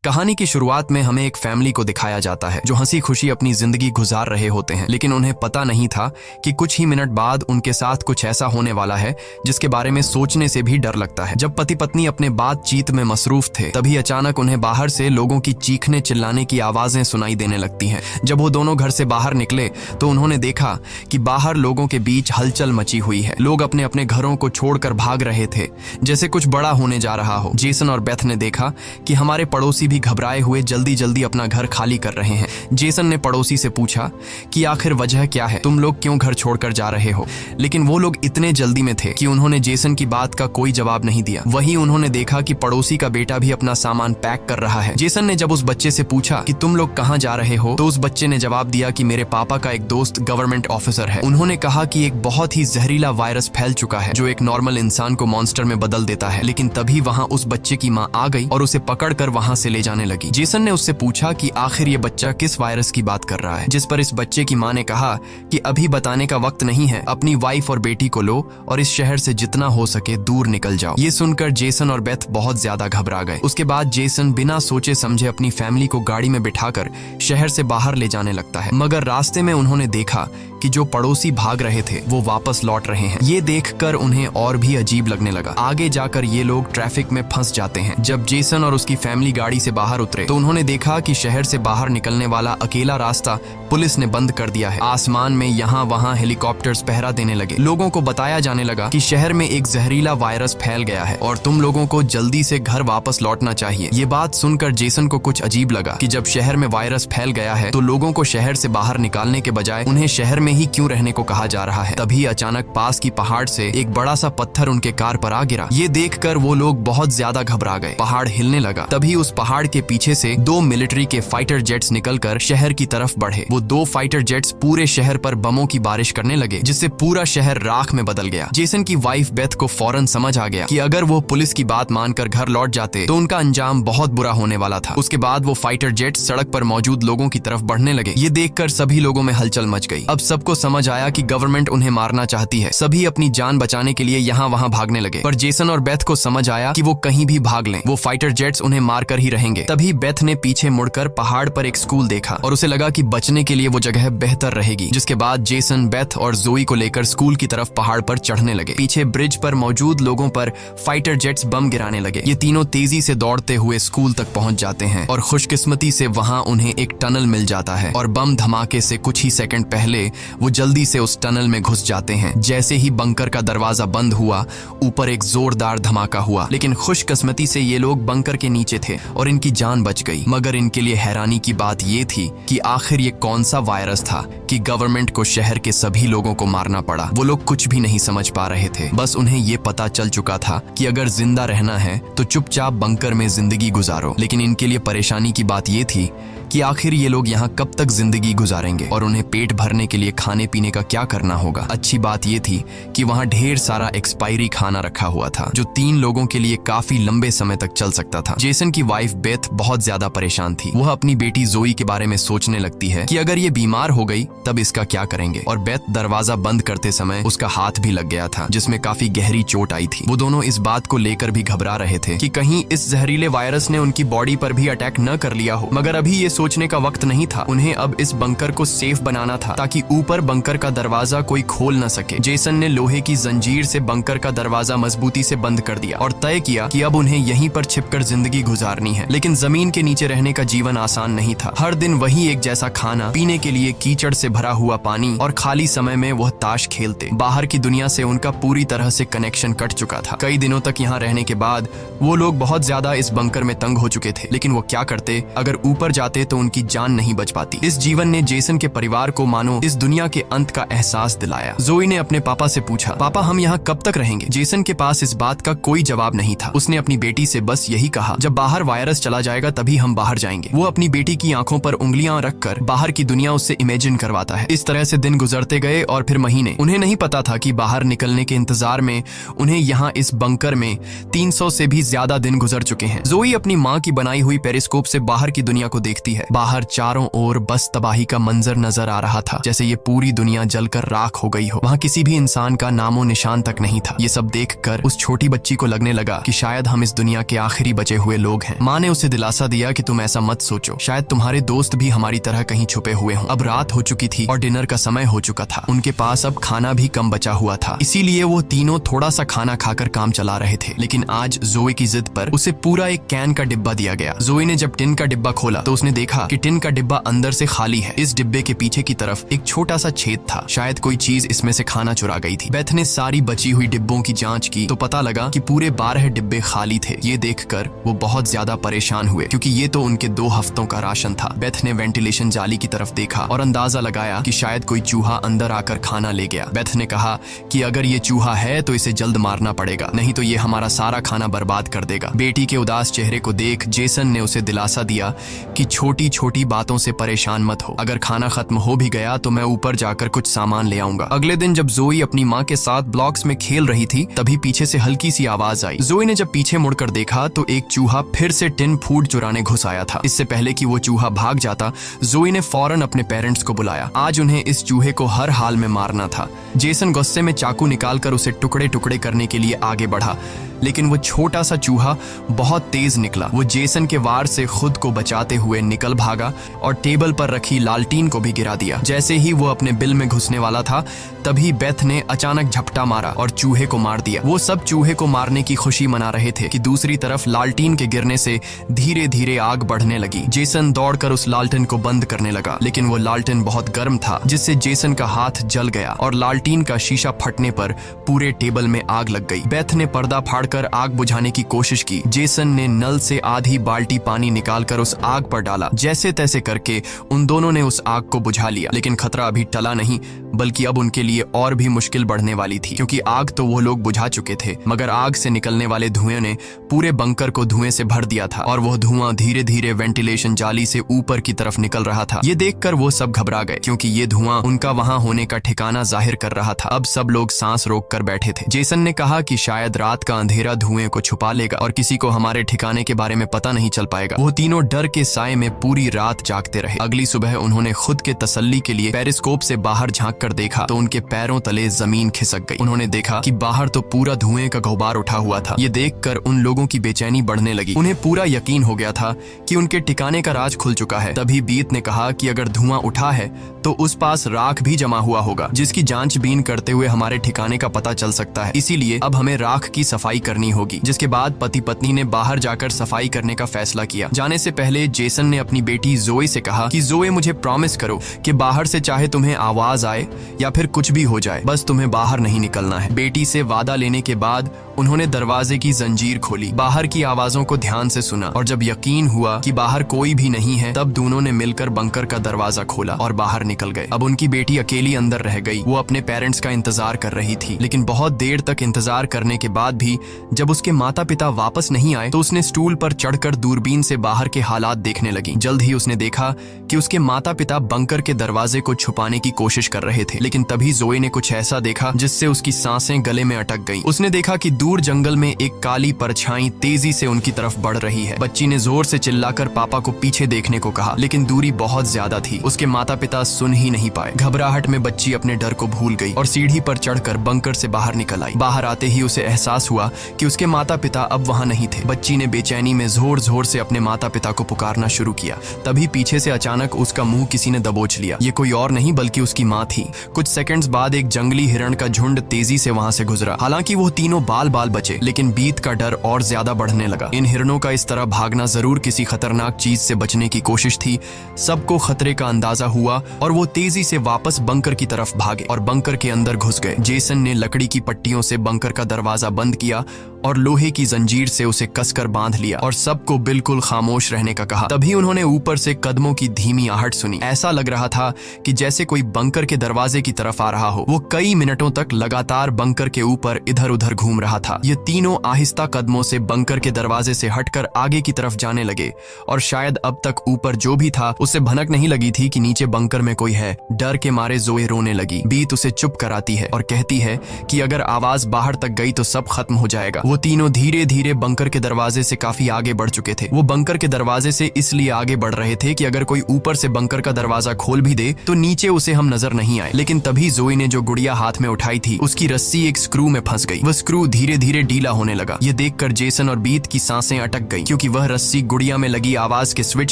कहानी की शुरुआत में हमें एक फैमिली को दिखाया जाता है जो हंसी खुशी अपनी जिंदगी गुजार रहे होते हैं, लेकिन उन्हें पता नहीं था कि कुछ ही मिनट बाद उनके साथ कुछ ऐसा होने वाला है जिसके बारे में सोचने से भी डर लगता है। जब पति पत्नी अपने बातचीत में मसरूफ थे, तभी अचानक उन्हें बाहर से लोगों की चीखने चिल्लाने की आवाजें सुनाई देने लगती हैं। जब वो दोनों घर से बाहर निकले तो उन्होंने देखा कि बाहर लोगों के बीच हलचल मची हुई है। लोग अपने अपने घरों को छोड़कर भाग रहे थे, जैसे कुछ बड़ा होने जा रहा हो। जेसन और बेथ ने देखा कि हमारे पड़ोसी भी घबराए हुए जल्दी जल्दी अपना घर खाली कर रहे हैं। जेसन ने पड़ोसी से पूछा कि आखिर वजह क्या है, तुम लोग क्यों घर छोड़कर जा रहे हो? लेकिन वो लोग इतने जल्दी में थे कि उन्होंने जेसन की बात का कोई जवाब नहीं दिया। वहीं उन्होंने देखा कि पड़ोसी का बेटा भी अपना सामान पैक कर रहा है। जेसन ने जब उस बच्चे से पूछा कि तुम लोग कहाँ जा रहे हो, तो उस बच्चे ने जवाब दिया कि मेरे पापा का एक दोस्त गवर्नमेंट ऑफिसर है। उन्होंने कहा कि एक बहुत ही जहरीला वायरस फैल चुका है जो एक नॉर्मल इंसान को मॉन्स्टर में बदल देता है। लेकिन तभी वहाँ उस बच्चे की माँ आ गई और उसे पकड़कर वहाँ से ले जाने लगी। जेसन ने उससे पूछा कि आखिर ये बच्चा किस वायरस की बात कर रहा है, जिस पर इस बच्चे की माँ ने कहा कि अभी बताने का वक्त नहीं है, अपनी वाइफ और बेटी को लो और इस शहर से जितना हो सके दूर निकल जाओ। ये सुनकर जेसन और बेथ बहुत ज्यादा घबरा गए। उसके बाद जेसन बिना सोचे समझे अपनी फैमिली को गाड़ी में बिठाकर शहर से बाहर ले जाने लगता है। मगर रास्ते में उन्होंने देखा कि जो पड़ोसी भाग रहे थे वो वापस लौट रहे हैं। ये देखकर उन्हें और भी अजीब लगने लगा। आगे जाकर ये लोग ट्रैफिक में फंस जाते हैं। जब जेसन और उसकी फैमिली गाड़ी से बाहर उतरे तो उन्होंने देखा कि शहर से बाहर निकलने वाला अकेला रास्ता पुलिस ने बंद कर दिया है। आसमान में यहाँ वहाँ हेलीकॉप्टर्स पहरा देने लगे। लोगों को बताया जाने लगा कि शहर में एक जहरीला वायरस फैल गया है और तुम लोगों को जल्दी से घर वापस लौटना चाहिए। ये बात सुनकर जेसन को कुछ अजीब लगा कि जब शहर में वायरस फैल गया है तो लोगों को शहर से बाहर निकालने के बजाय उन्हें शहर में ही क्यों रहने को कहा जा रहा है। तभी अचानक पास की पहाड़ से एक बड़ा सा पत्थर उनके कार पर आ गिरा। ये देखकर वो लोग बहुत ज्यादा घबरा गए। पहाड़ हिलने लगा। तभी उस पहाड़ के पीछे से दो मिलिट्री के फाइटर जेट्स निकलकर शहर की तरफ बढ़े। वो दो फाइटर जेट्स पूरे शहर पर बमों की बारिश करने लगे, जिससे पूरा शहर राख में बदल गया। जेसन की वाइफ बेथ को फौरन समझ आ गया कि अगर वो पुलिस की बात मानकर घर लौट जाते तो उनका अंजाम बहुत बुरा होने वाला था। उसके बाद वो फाइटर जेट्स सड़क पर मौजूद लोगों की तरफ बढ़ने लगे। ये देखकर सभी लोगों में हलचल मच गई। अब सबको समझ आया कि गवर्नमेंट उन्हें मारना चाहती है। सभी अपनी जान बचाने के लिए यहाँ वहाँ भागने लगे, पर जेसन और बेथ को समझ आया कि वो कहीं भी भाग लें, वो फाइटर जेट्स उन्हें मारकर ही रहेंगे। तभी बेथ ने पीछे मुड़कर पहाड़ पर एक स्कूल देखा और उसे लगा कि बचने के लिए वो जगह बेहतर रहेगी। जिसके बाद जेसन बेथ और जोई को लेकर स्कूल की तरफ पहाड़ पर चढ़ने लगे। पीछे ब्रिज पर मौजूद लोगों पर फाइटर जेट्स बम गिराने लगे। ये तीनों तेजी से दौड़ते हुए स्कूल तक पहुंच जाते हैं और खुशकिस्मती से वहां उन्हें एक टनल मिल जाता है और बम धमाके से कुछ ही सेकंड पहले वो जल्दी से उस टनल में घुस जाते हैं। जैसे ही बंकर का दरवाजा बंद हुआ, ऊपर एक जोरदार धमाका हुआ, लेकिन खुशकिस्मती से ये लोग बंकर के नीचे थे और इनकी जान बच गई। मगर इनके लिए हैरानी की बात ये थी कि आखिर ये कौन सा वायरस था कि गवर्नमेंट को शहर के सभी लोगों को मारना पड़ा। वो लोग कुछ भी नहीं समझ पा रहे थे। बस उन्हें ये पता चल चुका था कि अगर जिंदा रहना है तो चुपचाप बंकर में जिंदगी गुजारो। लेकिन इनके लिए परेशानी की बात ये थी कि आखिर ये लोग यहाँ कब तक जिंदगी गुजारेंगे और उन्हें पेट भरने के लिए खाने पीने का क्या करना होगा। अच्छी बात ये थी कि वहाँ ढेर सारा एक्सपायरी खाना रखा हुआ था जो 3 लोगों के लिए काफी लंबे समय तक चल सकता था। जेसन की वाइफ बेथ बहुत ज्यादा परेशान थी। वह अपनी बेटी जोई के बारे में सोचने लगती है कि अगर ये बीमार हो गई तब इसका क्या करेंगे। और बेथ दरवाजा बंद करते समय उसका हाथ भी लग गया था, जिसमें काफी गहरी चोट आई थी। वो दोनों इस बात को लेकर भी घबरा रहे थे कि कहीं इस जहरीले वायरस ने उनकी बॉडी पर भी अटैक न कर लिया हो। मगर अभी ये सोचने का वक्त नहीं था। उन्हें अब इस बंकर को सेफ बनाना था ताकि ऊपर बंकर का दरवाजा कोई खोल न सके। जेसन ने लोहे की जंजीर से बंकर का दरवाजा मजबूती से बंद कर दिया और तय किया कि अब उन्हें यहीं पर छिपकर जिंदगी गुजारनी है। लेकिन जमीन के नीचे रहने का जीवन आसान नहीं था। हर दिन वही एक जैसा खाना, पीने के लिए कीचड़ से भरा हुआ पानी और खाली समय में वह ताश खेलते। बाहर की दुनिया से उनका पूरी तरह से कनेक्शन कट चुका था। कई दिनों तक यहाँ रहने के बाद वो लोग बहुत ज्यादा इस बंकर में तंग हो चुके थे। लेकिन वो क्या करते? अगर ऊपर जाते तो उनकी जान नहीं बच पाती। इस जीवन ने जेसन के परिवार को मानो इस दुनिया के अंत का एहसास दिलाया। जोई ने अपने पापा से पूछा, पापा हम यहाँ कब तक रहेंगे? जेसन के पास इस बात का कोई जवाब नहीं था। उसने अपनी बेटी से बस यही कहा, जब बाहर वायरस चला जाएगा तभी हम बाहर जाएंगे। वो अपनी बेटी की आंखों पर उंगलियां रखकर बाहर की दुनिया उससे इमेजिन करवाता है। इस तरह से दिन गुजरते गए और फिर महीने। उन्हें नहीं पता था कि बाहर निकलने के इंतजार में उन्हें यहाँ इस बंकर में 300 से भी ज्यादा दिन गुजर चुके हैं। जोई अपनी माँ की बनाई हुई पेरिस्कोप से बाहर की दुनिया को देखती है है। बाहर चारों ओर बस तबाही का मंजर नजर आ रहा था, जैसे ये पूरी दुनिया जलकर राख हो गई हो। वहाँ किसी भी इंसान का नामो निशान तक नहीं था। ये सब देखकर उस छोटी बच्ची को लगने लगा कि शायद हम इस दुनिया के आखिरी बचे हुए लोग हैं। माँ ने उसे दिलासा दिया कि तुम ऐसा मत सोचो, शायद तुम्हारे दोस्त भी हमारी तरह कहीं छुपे हुए हों। अब रात हो चुकी थी और डिनर का समय हो चुका था। उनके पास अब खाना भी कम बचा हुआ था, इसीलिए वो तीनों थोड़ा सा खाना खाकर काम चला रहे थे। लेकिन आज जोए की जिद पर उसे पूरा एक कैन का डिब्बा दिया गया। जोए ने जब टिन का डिब्बा खोला तो उसने देखा कि टिन का डिब्बा अंदर से खाली है। इस डिब्बे के पीछे की तरफ एक छोटा सा छेद था, शायद कोई चीज इसमें से खाना चुरा गई थी। बेथ ने सारी बची हुई डिब्बों की जांच की तो पता लगा कि पूरे 12 डिब्बे खाली थे। ये देखकर वो बहुत ज्यादा परेशान हुए, क्योंकि ये तो उनके 2 हफ्तों का राशन था। बेथ ने वेंटिलेशन जाली की तरफ देखा और अंदाजा लगाया कि शायद कोई चूहा अंदर आकर खाना ले गया। बेथ ने कहा कि अगर ये चूहा है तो इसे जल्द मारना पड़ेगा, नहीं तो ये हमारा सारा खाना बर्बाद कर देगा। बेटी के उदास चेहरे को देख जेसन ने उसे दिलासा दिया कि छोटी छोटी बातों से परेशान मत हो, अगर खाना खत्म हो भी गया तो मैं ऊपर जाकर कुछ सामान ले आऊंगा। अगले दिन जब जोई अपनी माँ के साथ ब्लॉक्स में खेल रही थी तभी पीछे से हल्की सी आवाज आई। जोई ने जब पीछे मुड़कर देखा तो एक चूहा फिर से टिन फूड चुराने घुस आया था। इससे पहले कि वो चूहा भाग जाता, जोई ने फौरन अपने पेरेंट्स को बुलाया। आज उन्हें इस चूहे को हर हाल में मारना था। जेसन गुस्से में चाकू निकालकर उसे टुकड़े टुकड़े करने के लिए आगे बढ़ा, लेकिन वो छोटा सा चूहा बहुत तेज निकला। वो जेसन के वार से खुद को बचाते हुए निकल भागा और टेबल पर रखी लालटीन को भी गिरा दिया। जैसे ही वो अपने बिल में घुसने वाला था तभी बेथ ने अचानक झपटा मारा और चूहे को मार दिया। वो सब चूहे को मारने की खुशी मना रहे थे कि दूसरी तरफ लालटीन के गिरने से धीरे धीरे आग बढ़ने लगी। जेसन दौड़कर उस लालटेन को बंद करने लगा, लेकिन वो लालटेन बहुत गर्म था, जिससे जेसन का हाथ जल गया और लालटीन का शीशा फटने पर पूरे टेबल में आग लग गई। बेथ ने पर्दा फाड़कर आग बुझाने की कोशिश की। जेसन ने नल से आधी बाल्टी पानी निकालकर उस आग पर डाला। जैसे तैसे करके उन दोनों ने उस आग को बुझा लिया, लेकिन खतरा अभी टला नहीं, बल्कि अब उनके लिए और भी मुश्किल बढ़ने वाली थी, क्योंकि आग तो वो लोग बुझा चुके थे, मगर आग से निकलने वाले धुएं ने पूरे बंकर को धुएं से भर दिया था और वह धुआं धीरे धीरे वेंटिलेशन जाली से ऊपर की तरफ निकल रहा था। ये देखकर वो सब घबरा गए, क्योंकि ये धुआं उनका वहां होने का ठिकाना जाहिर कर रहा था। अब सब लोग सांस रोककर बैठे थे। जेसन ने कहा कि शायद रात का अंधेरा धुएं को छुपा लेगा और किसी को हमारे ठिकाने के बारे में पता नहीं चल पाएगा। वो तीनों डर के साए में पूरी रात जागते रहे। अगली सुबह उन्होंने खुद के तसल्ली के लिए पेरिस्कोप से बाहर झांक कर देखा तो उनके पैरों तले जमीन खिसक गई। उन्होंने देखा कि बाहर तो पूरा धुएं का गुब्बार उठा हुआ था। ये देखकर उन लोगों की बेचैनी बढ़ने लगी। उन्हें पूरा यकीन हो गया था कि उनके ठिकाने का राज खुल चुका है। तभी बीत ने कहा कि अगर धुआं उठा है तो उस पास राख भी जमा हुआ होगा, जिसकी जांचबीन करते हुए हमारे ठिकाने का पता चल सकता है। इसीलिए अब हमें राख की सफाई करनी होगी। जिसके बाद पति पत्नी ने बाहर जाकर सफाई करने का फैसला किया। जाने से पहले जेसन ने अपनी बेटी जोए से कहा कि जोए, मुझे प्रॉमिस करो कि बाहर से चाहे तुम्हें आवाज आए या फिर कुछ भी हो जाए, बस तुम्हें बाहर नहीं निकलना है। बेटी से वादा लेने के बाद उन्होंने दरवाजे की जंजीर खोली, बाहर की आवाजों को ध्यान से सुना और जब यकीन हुआ कि बाहर कोई भी नहीं है तब दोनों ने मिलकर बंकर का दरवाजा खोला और बाहर निकल गए। अब उनकी बेटी अकेली अंदर रह गई। वो अपने पेरेंट्स का इंतजार कर रही थी, लेकिन बहुत देर तक इंतजार करने के बाद भी जब उसके माता पिता वापस नहीं आए तो उसने स्टूल पर चढ़कर दूरबीन से बाहर के हालात देखने लगी। जल्द ही उसने देखा कि उसके माता पिता बंकर के दरवाजे को छुपाने की कोशिश कर रहे थे, लेकिन तभी जोए ने कुछ ऐसा देखा जिससे उसकी सांसें गले में अटक गईं। उसने देखा कि दूर जंगल में एक काली परछाई तेजी से उनकी तरफ बढ़ रही है। बच्ची ने जोर से चिल्लाकर पापा को पीछे देखने को कहा, लेकिन दूरी बहुत ज्यादा थी। उसके माता पिता सुन ही नहीं पाए। घबराहट में बच्ची अपने डर को भूल गई और सीढ़ी पर चढ़कर बंकर से बाहर निकल आई। बाहर आते ही उसे एहसास हुआ कि उसके माता पिता अब वहां नहीं थे। बच्ची ने बेचैनी में जोर जोर से अपने माता पिता को पुकारना शुरू किया। तभी पीछे से अचानक उसका मुंह किसी ने दबोच लिया। ये कोई और नहीं बल्कि उसकी माँ थी। कुछ सेकंड्स बाद एक जंगली हिरण का झुंड तेजी से वहां से गुजरा। हालांकि वो तीनों बाल बाल बचे, लेकिन बीत का डर और ज्यादा बढ़ने लगा। इन हिरणों का इस तरह भागना जरूर किसी खतरनाक चीज से बचने की कोशिश थी। सबको खतरे का अंदाजा हुआ और वो तेजी से वापस बंकर की तरफ भागे और बंकर के अंदर घुस गए। जेसन ने लकड़ी की पट्टियों से बंकर का दरवाजा बंद किया और लोहे की जंजीर से उसे कसकर बांध लिया और सबको बिल्कुल खामोश रहने का कहा। तभी उन्होंने ऊपर से कदमों की धीमी आहट सुनी। ऐसा लग रहा था कि जैसे कोई बंकर के दरवाजे की तरफ आ रहा हो। वो कई मिनटों तक लगातार बंकर के ऊपर इधर उधर घूम रहा था। ये तीनों आहिस्ता कदमों से बंकर के दरवाजे से हटकर आगे की तरफ जाने लगे और शायद अब तक ऊपर जो भी था उसे भनक नहीं लगी थी कि नीचे बंकर में कोई है। डर के मारे जोए रोने लगी। बीत उसे चुप कराती है और कहती है कि अगर आवाज बाहर तक गई तो सब खत्म हो जाएगा। वो तीनों धीरे धीरे बंकर के दरवाजे से काफी आगे बढ़ चुके थे। वो बंकर के दरवाजे से इसलिए आगे बढ़ रहे थे कि अगर कोई ऊपर से बंकर का दरवाजा खोल भी दे तो नीचे उसे हम नजर नहीं आए। लेकिन तभी जोई ने जो गुड़िया हाथ में उठाई थी उसकी रस्सी एक स्क्रू में फंस गई। वह स्क्रू धीरे धीरे ढीला होने लगा। ये देखकर जेसन और बीत की सांसें अटक गई क्योंकि वह रस्सी गुड़िया में लगी आवाज के स्विच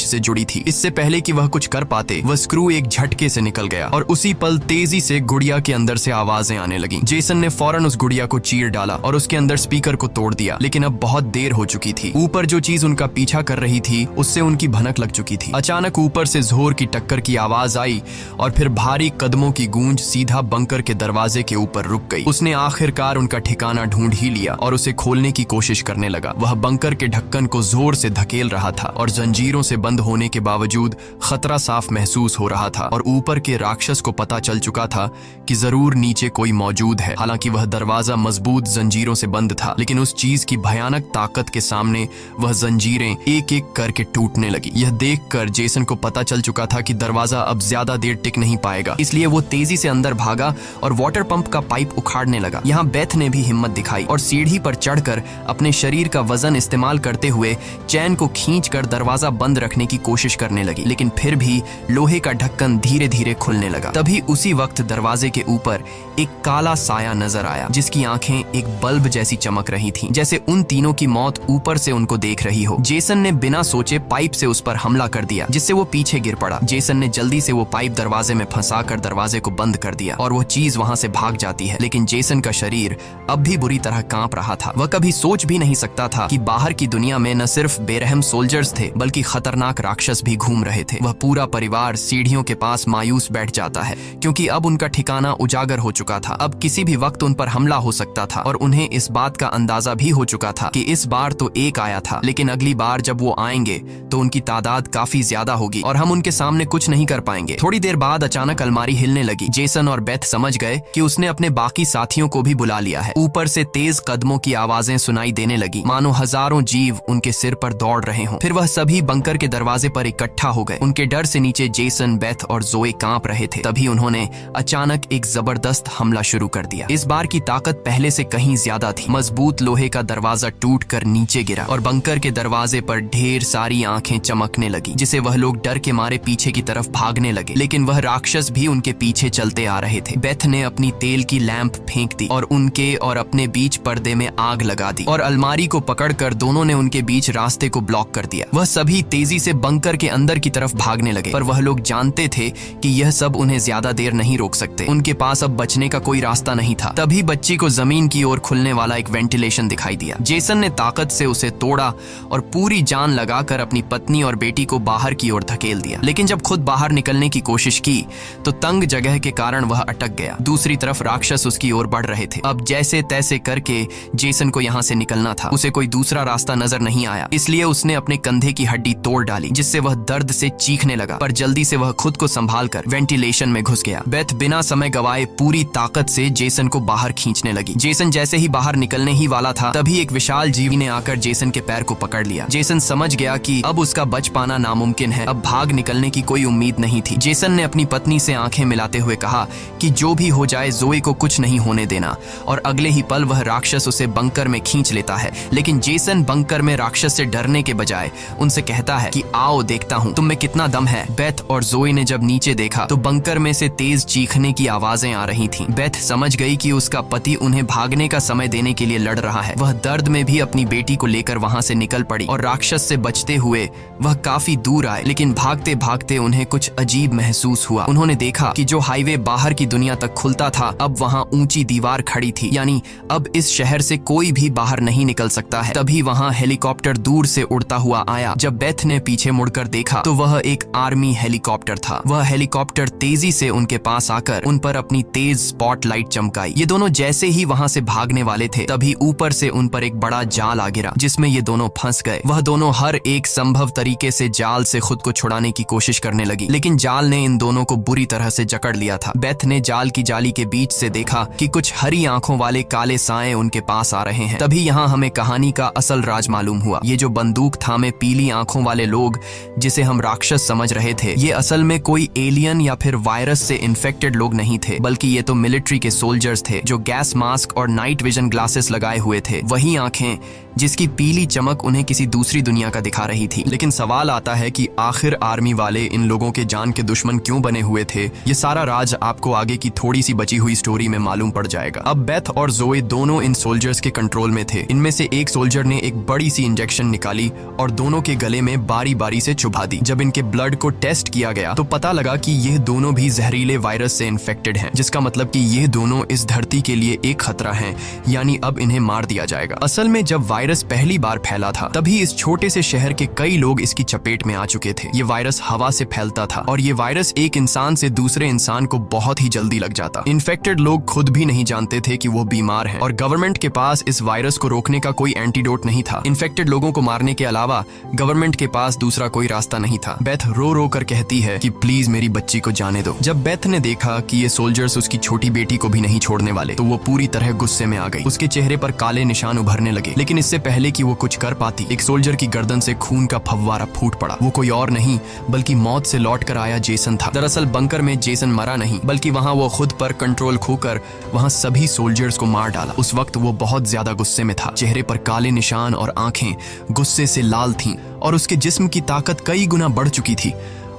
से जुड़ी थी। इससे पहले कि वह कुछ कर पाते वह स्क्रू एक झटके से निकल गया और उसी पल तेजी से गुड़िया के अंदर से आवाजें आने लगी। जेसन ने फौरन उस गुड़िया को चीर डाला और उसके अंदर स्पीकर को तोड़ दिया। लेकिन अब बहुत देर हो चुकी थी। ऊपर जो चीज उनका पीछा कर रही थी उससे उनकी भनक लग चुकी थी। अचानक ऊपर से जोर की टक्कर की आवाज आई और फिर भारी कदमों की गूंज सीधा बंकर के दरवाजे के ऊपर रुक गई। उसने आखिरकार उनका ठिकाना ढूंढ ही लिया और उसे खोलने की कोशिश करने लगा। वह बंकर के ढक्कन को जोर से धकेल रहा था और जंजीरों से बंद होने के बावजूद खतरा साफ महसूस हो रहा था और ऊपर के राक्षस को पता चल चुका था कि जरूर नीचे कोई मौजूद है। हालांकि वह दरवाजा मजबूत जंजीरों से बंद था, लेकिन उस चीज की भयानक ताकत के सामने वह जंजीरें एक एक करके टूटने लगी। यह देखकर जेसन को पता चल चुका था कि दरवाजा अब ज्यादा देर टिक नहीं पाएगा। इसलिए वो तेजी से अंदर भागा और वाटर पंप का पाइप उखाड़ने लगा। यहाँ बेथ ने भी हिम्मत दिखाई और सीढ़ी पर चढ़कर अपने शरीर का वजन इस्तेमाल करते हुए चैन को खींचकर दरवाजा बंद रखने की कोशिश करने लगी। लेकिन फिर भी लोहे का ढक्कन धीरे धीरे खुलने लगा। तभी उसी वक्त दरवाजे के ऊपर एक काला साया नजर आया जिसकी आंखें एक बल्ब जैसी चमक रही थीं, जैसे उन तीनों की मौत ऊपर से उनको देख रही हो। जेसन ने बिना सोचे पाइप से उस पर हमला कर दिया जिससे वो पीछे गिर पड़ा। जेसन ने जल्दी से वो पाइप दरवाजे में फंसाकर दरवाजे को बंद कर दिया और वो चीज वहां से भाग जाती है। लेकिन जेसन का शरीर अब भी बुरी तरह कांप रहा था। वह कभी सोच भी नहीं सकता था कि बाहर की दुनिया में न सिर्फ बेरहम सोल्जर्स थे बल्कि खतरनाक राक्षस भी घूम रहे थे। वह पूरा परिवार सीढ़ियों के पास मायूस बैठ जाता है क्योंकि अब उनका ठिकाना उजागर हो चुका था। अब किसी भी वक्त उन पर हमला हो सकता था और उन्हें इस बात का अंदाजा भी हो चुका था कि इस बार तो एक आया था, लेकिन अगली बार जब वो आएंगे तो उनकी तादाद काफी ज्यादा होगी और हम उनके सामने कुछ नहीं कर पाएंगे। थोड़ी देर बाद अचानक अलमारी हिलने लगी। जेसन और बेथ समझ गए कि उसने अपने बाकी साथियों को भी बुला लिया है। ऊपर से तेज कदमों की आवाजें सुनाई देने लगी, मानो हजारों जीव उनके सिर पर दौड़ रहे हों। फिर वह सभी बंकर के दरवाजे पर इकट्ठा हो गए। उनके डर से नीचे जेसन, बेथ और जोए कांप रहे थे। तभी उन्होंने अचानक एक जबरदस्त हमला शुरू कर दिया। इस बार की ताकत पहले से कहीं ज्यादा थी। मजबूत लोहे का दरवाजा टूटकर नीचे गिरा और बंकर के दरवाजे पर ढेर सारी आंखें चमकने लगी, जिसे वह लोग डर के मारे पीछे की तरफ भागने लगे। लेकिन वह राक्षस भी उनके पीछे चलते आ रहे थे। बेथ ने अपनी तेल की लैंप फेंक दी और उनके और अपने बीच पर्दे में आग लगा दी और अलमारी को पकड़कर दोनों ने उनके बीच रास्ते को ब्लॉक कर दिया। वह सभी तेजी से बंकर के अंदर की तरफ भागने लगे, पर वह लोग जानते थे कि यह सब उन्हें ज्यादा देर नहीं रोक सकते। उनके पास अब बचने का कोई रास्ता नहीं था। तभी बच्ची को जमीन की ओर खुलने वाला एक वेंटिलेशन दिखाई दिया। जेसन ने ताकत से उसे तोड़ा और पूरी जान लगाकर अपनी पत्नी और बेटी को बाहर की ओर धकेल दिया। लेकिन जब खुद बाहर निकलने की कोशिश की तो तंग जगह के कारण वह अटक गया। दूसरी तरफ राक्षस उसकी ओर बढ़ रहे थे। अब जैसे तैसे करके जेसन को यहाँ से निकलना था। उसे कोई दूसरा रास्ता नजर नहीं आया, इसलिए उसने अपने कंधे की हड्डी तोड़ डाली, जिससे वह दर्द से चीखने लगा। पर जल्दी से वह खुद को संभालकर वेंटिलेशन में घुस गया। बेथ बिना समय गवाए पूरी ताकत से जेसन को बाहर खींचने लगी। जेसन जैसे ही बाहर निकलने ही वाला था, तभी एक विशाल जीवी ने आकर जेसन के पैर को पकड़ लिया। जेसन समझ गया कि अब उसका बच पाना नामुमकिन है। अब भाग निकलने की कोई उम्मीद नहीं थी। जेसन ने अपनी पत्नी से आंखें मिलाते हुए कहा कि जो भी हो जाए जोए को कुछ नहीं होने देना, और अगले ही पल वह राक्षस उसे बंकर में खींच लेता है। लेकिन जेसन बंकर में राक्षस से डरने के बजाय उनसे कहता है कि आओ देखता हूँ तुम में कितना दम है। बेथ और जोए ने जब नीचे देखा तो बंकर में से तेज चीखने की आवाजें आ रही थीं। बेथ समझ गई कि उसका पति उन्हें भागने का समय देने के लिए लड़ रहा है। वह दर्द में भी अपनी बेटी को लेकर वहां से निकल पड़ी और राक्षस से बचते हुए वह काफी दूर आए। लेकिन भागते भागते उन्हें कुछ अजीब महसूस हुआ। उन्होंने देखा कि जो हाईवे बाहर की दुनिया तक खुलता था, अब वहां ऊंची दीवार खड़ी थी, यानी अब इस शहर से कोई भी बाहर नहीं निकल सकता है। तभी वहां हेलीकॉप्टर दूर से उड़ता हुआ आया। जब बेथ ने पीछे मुड़कर देखा तो वह एक आर्मी हेलीकॉप्टर था। वह हेलीकॉप्टर तेजी से उनके पास आकर उन पर अपनी तेज स्पॉटलाइट चमकाई। ये दोनों जैसे ही वहां से भागने वाले थे, तभी ऊपर से उन पर एक बड़ा जाल आ गिरा, जिसमें ये दोनों फंस गए। वह दोनों हर एक संभव तरीके से जाल से खुद को छुड़ाने की कोशिश करने लगी, लेकिन जाल ने इन दोनों को बुरी तरह से जकड़ लिया था। बेथ ने जाल की जाली के बीच से देखा कि कुछ हरी आंखों वाले काले साए उनके पास आ रहे हैं। तभी यहाँ हमें कहानी का असल राज मालूम हुआ। ये जो बंदूक थामे पीली आंखों वाले लोग, जिसे हम राक्षस समझ रहे थे, ये असल में कोई एलियन या फिर वायरस से इन्फेक्टेड लोग नहीं थे, बल्कि ये तो मिलिट्री के सोल्जर्स थे जो गैस मास्क और नाइट विजन ग्लासेस लगाए हुए थे, वही आंखें जिसकी पीली चमक उन्हें किसी दूसरी दुनिया का दिखा रही थी। लेकिन सवाल आता है कि आखिर आर्मी वाले इन लोगों के जान के दुश्मन क्यों बने हुए थे। ये सारा राज आपको आगे की थोड़ी सी बची हुई स्टोरी में मालूम पड़ जाएगा। अब बेथ और जोए दोनों इन सोल्जर्स के कंट्रोल में थे। इनमें से एक सोल्जर ने एक बड़ी सी इंजेक्शन निकाली और दोनों के गले में बारी बारी से चुभा दी। जब इनके ब्लड को टेस्ट किया गया तो पता लगा कि ये दोनों भी जहरीले वायरस से इन्फेक्टेड हैं, जिसका मतलब कि ये दोनों इस धरती के लिए एक खतरा हैं, यानी अब इन्हें मार दिया जाएगा। असल में जब वायरस पहली बार फैला था तभी इस छोटे से शहर के कई लोग इसकी चपेट में आ चुके थे। ये वायरस हवा से फैलता था और ये वायरस एक इंसान से दूसरे इंसान को बहुत ही जल्दी लग जाता। इन्फेक्टेड लोग खुद भी नहीं जानते थे कि वो बीमार हैं और गवर्नमेंट के पास इस वायरस को रोकने का कोई एंटीडोट नहीं था। इन्फेक्टेड लोगों को मारने के अलावा गवर्नमेंट के पास दूसरा कोई रास्ता नहीं था। बेथ रो रो कर कहती है कि प्लीज मेरी बच्ची को जाने दो। जब बेथ ने देखा कि ये सोल्जर्स उसकी छोटी बेटी को भी नहीं छोड़ने वाले तो वो पूरी तरह गुस्से में आ गई। उसके चेहरे पर काले निशान उभरने लगे, लेकिन इससे पहले कि वो कुछ कर पाती एक सोल्जर की गर्दन से खून का फव्वारा फूट पड़ा। वो कोई और नहीं बल्कि मौत से लौट कर आया जेसन था। दरअसल बंकर में जेसन मरा नहीं बल्कि वहां वो खुद पर कंट्रोल खोकर वहां सभी सोल्जर्स को मार डाला। उस वक्त वो बहुत ज्यादा गुस्से में था। चेहरे पर काले निशान और आंखें गुस्से से लाल थीं और उसके जिस्म की ताकत कई गुना बढ़ चुकी थी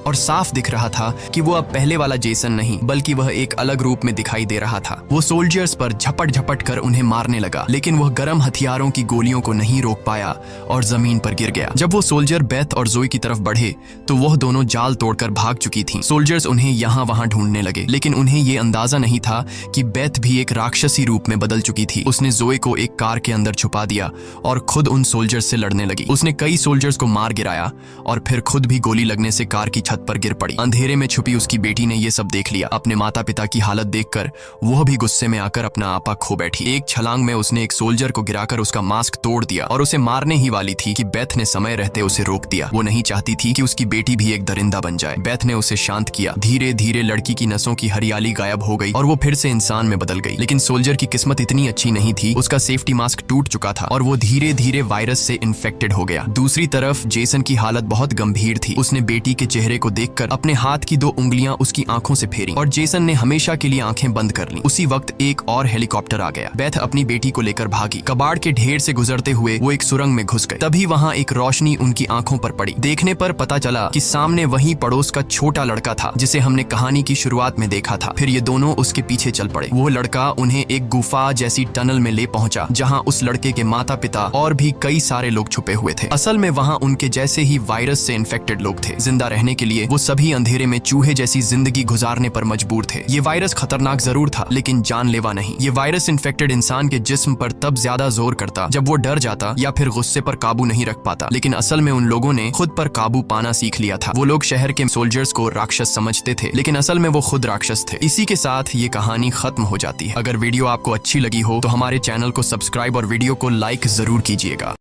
और साफ दिख रहा था कि वो अब पहले वाला जेसन नहीं बल्कि वह एक अलग रूप में दिखाई दे रहा था। वो सोल्जर्स पर झपट झपट कर उन्हें मारने लगा, लेकिन वह गर्म हथियारों की गोलियों को नहीं रोक पाया और जमीन पर गिर गया। जब वो सोल्जर बेथ और जोई की तरफ बढ़े तो वह दोनों जाल तोड़कर भाग चुकी थीं। सोल्जर्स उन्हें यहाँ वहां ढूंढने लगे, लेकिन उन्हें ये अंदाजा नहीं था कि बेथ भी एक राक्षसी रूप में बदल चुकी थी। उसने जोई को एक कार के अंदर छुपा दिया और खुद उन सोल्जर्स से लड़ने लगी। उसने कई सोल्जर्स को मार गिराया और फिर खुद भी गोली लगने से कार की छत पर गिर पड़ी। अंधेरे में छुपी उसकी बेटी ने यह सब देख लिया। अपने माता पिता की हालत देखकर वह भी गुस्से में आकर अपना आपा खो बैठी। एक छलांग में उसने एक सोल्जर को गिराकर उसका मास्क तोड़ दिया और उसे मारने ही वाली थी कि बेथ ने समय रहते उसे रोक दिया। वो नहीं चाहती थी कि उसकी बेटी भी एक दरिंदा बन जाए। बेथ ने उसे शांत किया। धीरे धीरे लड़की की नसों की हरियाली गायब हो गई और वो फिर से इंसान में बदल गई। लेकिन सोल्जर की किस्मत इतनी अच्छी नहीं थी। उसका सेफ्टी मास्क टूट चुका था और वो धीरे धीरे वायरस से इन्फेक्टेड हो गया। दूसरी तरफ जेसन की हालत बहुत गंभीर थी। उसने बेटी के चेहरे को देखकर अपने हाथ की 2 उंगलियां उसकी आंखों से फेरी और जेसन ने हमेशा के लिए आंखें बंद कर लीं। उसी वक्त एक और हेलीकॉप्टर आ गया। बेथ अपनी बेटी को लेकर भागी। कबाड़ के ढेर से गुजरते हुए वो एक सुरंग में घुस गए। तभी वहां एक रोशनी उनकी आंखों पर पड़ी। देखने पर पता चला कि सामने वही पड़ोस का छोटा लड़का था जिसे हमने कहानी की शुरुआत में देखा था। फिर ये दोनों उसके पीछे चल पड़े। वो लड़का उन्हें एक गुफा जैसी टनल में ले पहुंचा जहां उस लड़के के माता पिता और भी कई सारे लोग छुपे हुए थे। असल में वहां उनके जैसे ही वायरस से इन्फेक्टेड लोग थे। जिंदा रहने के लिए वो सभी अंधेरे में चूहे जैसी जिंदगी गुजारने पर मजबूर थे। ये वायरस खतरनाक जरूर था लेकिन जानलेवा नहीं। ये वायरस इन्फेक्टेड इंसान के जिस्म पर तब ज्यादा जोर करता जब वो डर जाता या फिर गुस्से पर काबू नहीं रख पाता। लेकिन असल में उन लोगों ने खुद पर काबू पाना सीख लिया था। वो लोग शहर के सोल्जर्स को राक्षस समझते थे लेकिन असल में वो खुद राक्षस थे। इसी के साथ ये कहानी खत्म हो जाती है। अगर वीडियो आपको अच्छी लगी हो तो हमारे चैनल को सब्सक्राइब और वीडियो को लाइक जरूर कीजिएगा।